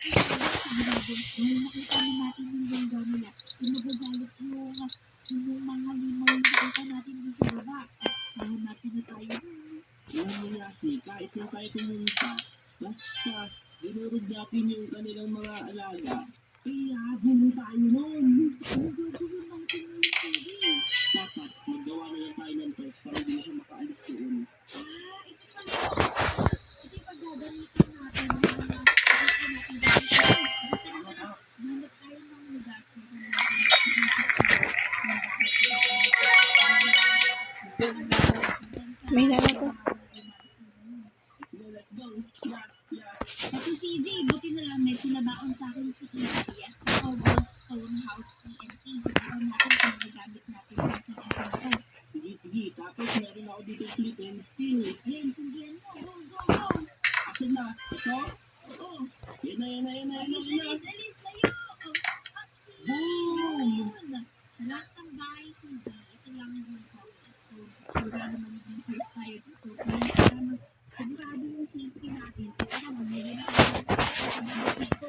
Sigurado, nung nakita na natin yung ganda nila, yung magagalit yung mga limaw na nakita natin doon sa baba. Nahanapin na tayo. Walang mayasi, kahit saan tayo pumunta, basta dinurog natin yung kanilang mga alaga, kaya habulin tayo nun. Ano gagawin natin yung pwede? Dapat maggawa na lang tayo ng test para hindi na siya makaalis doon. Ito pala. Ito yung paggagamitin natin ng mga nakita natin dito. Hanap tayo ng lugar kung saan natin isisip May lala to. Let's go. Yeah. Ito si EJ, buti na lang may pinabaon sa akin si EJ. Cobblestone House TNT. Siguro natin kung magagamit natin yung TNT na to. Sige. Tapos meron ako dito flip and steel. Ayan, sundian mo. Go. Asan na? Ito? Oo. Yan na. Alis, layo. Boom! Sa lahat ng bahay, hindi. Ito lang yung cobblestone. Sigurado naman yung safe tayo dito. Para mas sigurado yung safety natin. Kasi mamili na tayo dito.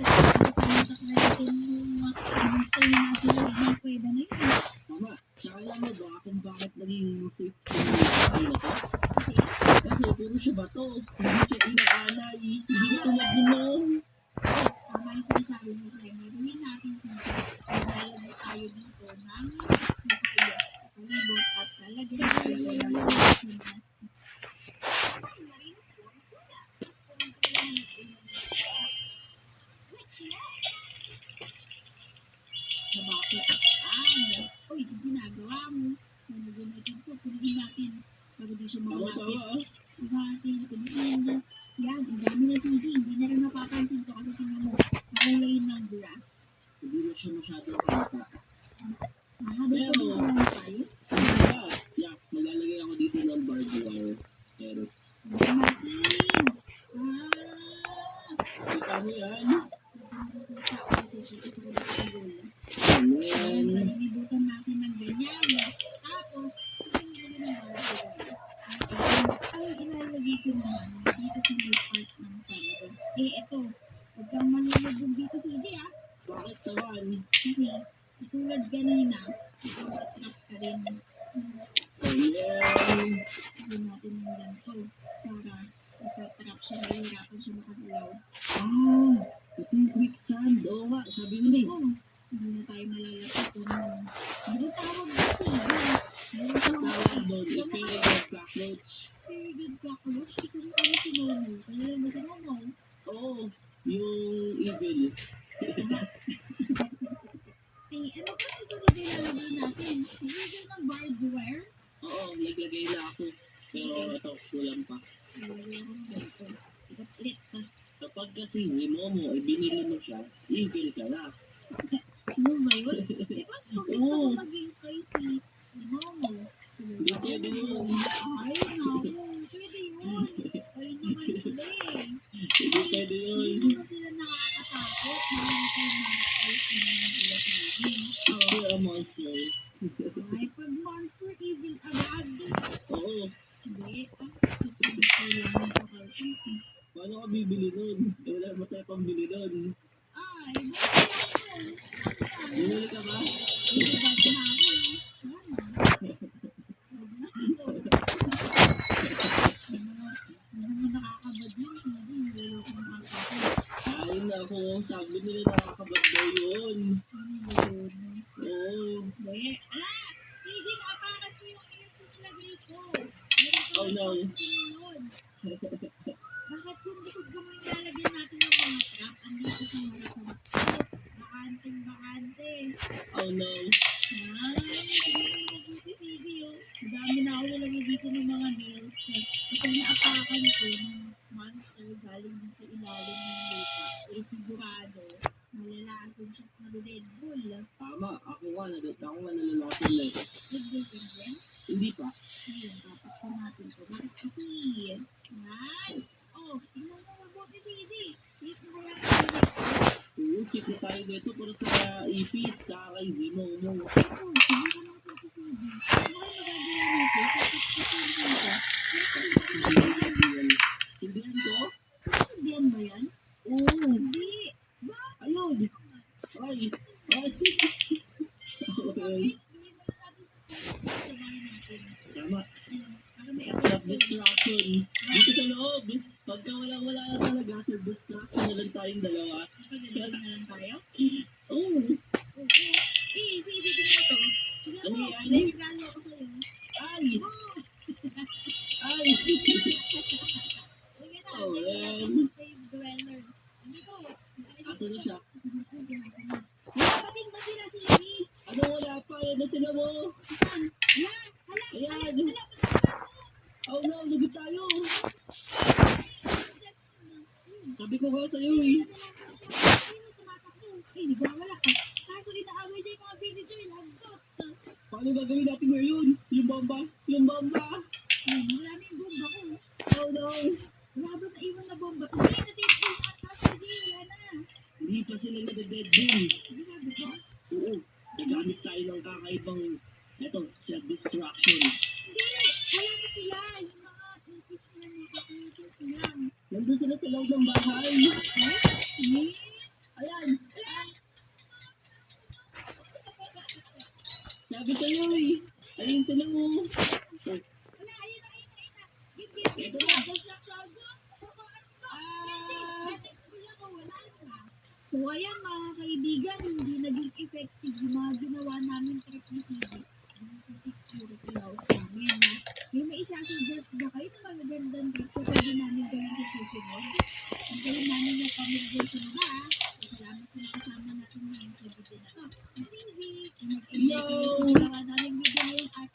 Pumunta na natin yung gusto natin yung pwede na yun. Tama. Tsaka alam mo ba kung bakit naging safe yung na to? Kasi puro siya bato. Hindi siya inaalay. Hindi na tulad nun. Tama yung sinasabi mo tayo. Gawin natin sa malalagay tayo dito ng palibot at lalagyan tayo ng bakit? Uy, ginagawa mo. Nalagyan natin ito. Punuin natin. Bago di siya makalapit. Natin. Punuin na. Yan. Ang dami na CG. Hindi na rin mapapansin ito kasi tingnan mo. Nakulay ng grass. Hindi na siya masyadong kita. Nakabalik pa lang tayo. Yeah, maglalagay ako dito ng barbed wire. Pero, Martin! kita mo yan? Ayan. Ayan. Palilibutan natin ng ganyan. Tapos, ang ilalagay ko naman dito sa may part ng side. Eto. Huwag kang manilubog dito si EJ Bakit naman? Kasi, tulad kanina, trap ka rin. Ayan. Kasi natin yung ganito para itatrap siya, mahirapan siya makagalaw. Ito yung quicksand. Oo nga, sabi mo din. Hindi na tayo malalapit kung ano tawag kasi. Ano Tawag doon, Spirit cockroach. Very cockroach. Ito yung ano si Momo. Kaya lang ba si Momo? Oo, yung evil. Ano pa susunod na ilalagay natin? Ilagay ng barbed wire? Oo, naglagay na ako. Pero ito, kulang pa. Ilagay ako ng ganito. Ikat-ikat ka. Kapag kasi si Momo ay binili mo siya, evil ka na. Ano ba yun? Diba kung gusto ko maging kay si Momo? Hindi pwede yun. Ay, naku. Pwede yun. Ay naman sila eh. Hindi pwede yun. Hindi mo sila nakakatakot. Mga monsters na mga ulat-ulit. Still a monster. Ay, pag monster evil agad. Oo. Hindi. Kailangan sa cartoons eh. Paano ka bibili nun? Wala mo tayo pambili nun. Ay, bakit ako? Bumili ka ba? Hindi ba na ako eh. Ano mo nakakabad yun? Hindi mo ako nakakabad. Ay naku, sabi nila nakakabag daw yun. Ano yun? Oo. Hindi. Hindi nakapakat ko yung ilas na nilagay ko. Oh no. Bakit kung likod ko may lalagyan natin ng mga trap, andito sa mga sabot. Bakante. Oh no. Ay, tingnan mo mabuti si Dio. Madami na ako nilagay dito ng mga nails. Ito naapakan ko ng monster galing dun sa ilalim ng lupa. Sigurado, malalason siya ng Red Bull. Tama, ako nga nalalason na ito. Red Bull din yan? Hindi pa. Ayun, dapat po natin ito. Bakit kasi? Ay! Oh, tingnan mo mabuti, Didi. Yes, na kaya tayo. Sit na tayo dito para sa ipis, kakay Momo. Oh, sige ka lang ito kasi Didi. Ano kayo magagawa nito? Sindihan ko? Sindihan ba yan? Oo. Hindi. distraction. Dito sa loob, pagka wala na talaga, self-distraction na lang tayong dalawa. Pagdadala na lang tayo? Oo. Oo. Si Dito mo ito. Sige Ano mo, yan? nahihigano ako sa'yo. Ay! Oo. Ay! Sige na, Oh, dahil man. natin cave dweller. Dito. Asa na siya? Kapatid ba sila si Amy? Ano wala pa? Yan na sila mo. Saan? Hala, Ayan. hala. Oh no, lugod tayo. Sabi ko nga sa'yo eh. Eh, nagwawala ka. Kaso inaaway na yung mga villager, lagot. Paano gagawin natin ngayon? Yung bomba? Yung bomba? Wala na yung bomba ko. Oh no. Wala ba naiwan na bomba? Hindi, na-deadpool na. Kasi wala na. Hindi pa sila nade-deadpool. Ano sabi ko? Oo. Nagamit tayo ng kakaibang self-destruction. Hindi, wala na sila. Yung mga ipis na nakakaitis lang. Nandun sila sa loob ng bahay. Eh? Ayan. Sabi sa'yo eh. Ayun sila mo. Oh. Wala, ayun na. Give. Ito na. Tapos naksago. Ah! Wala na. So ayan mga kaibigan, hindi naging effective yung mga ginawa namin trip ni CJ dito sa security house namin. Na, yung may isa-suggest ba kayo na magagandang trip so pwede namin gawin sa susunod? Ang gawin namin yung communication ba? So salamat sa nakasama natin ngayon sa video na to. Si CJ, kung nag-enjoy kayo sa ginawa namin video ngayon at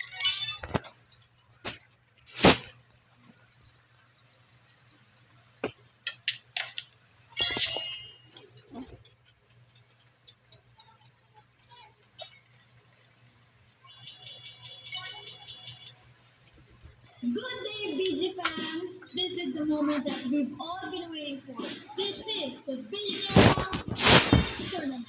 good day, BG fam! This is the moment that we've all been waiting for. This is the Billionaire Tournament.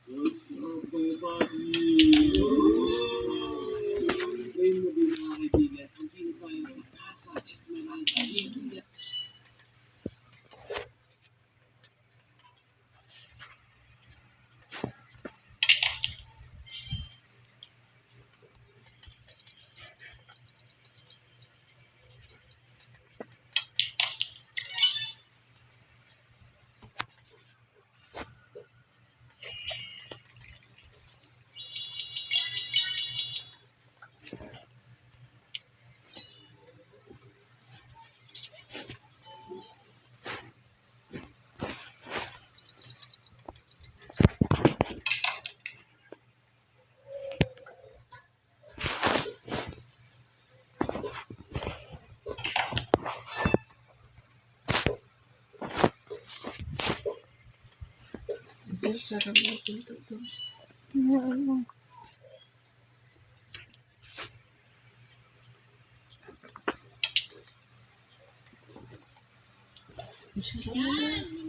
What's up, everybody? Ngayon mo din mga kaibigan, ang sino tayo sa Casa Esmeralda Inn. sarap ng pinto doon. Oo. Ang sarap naman.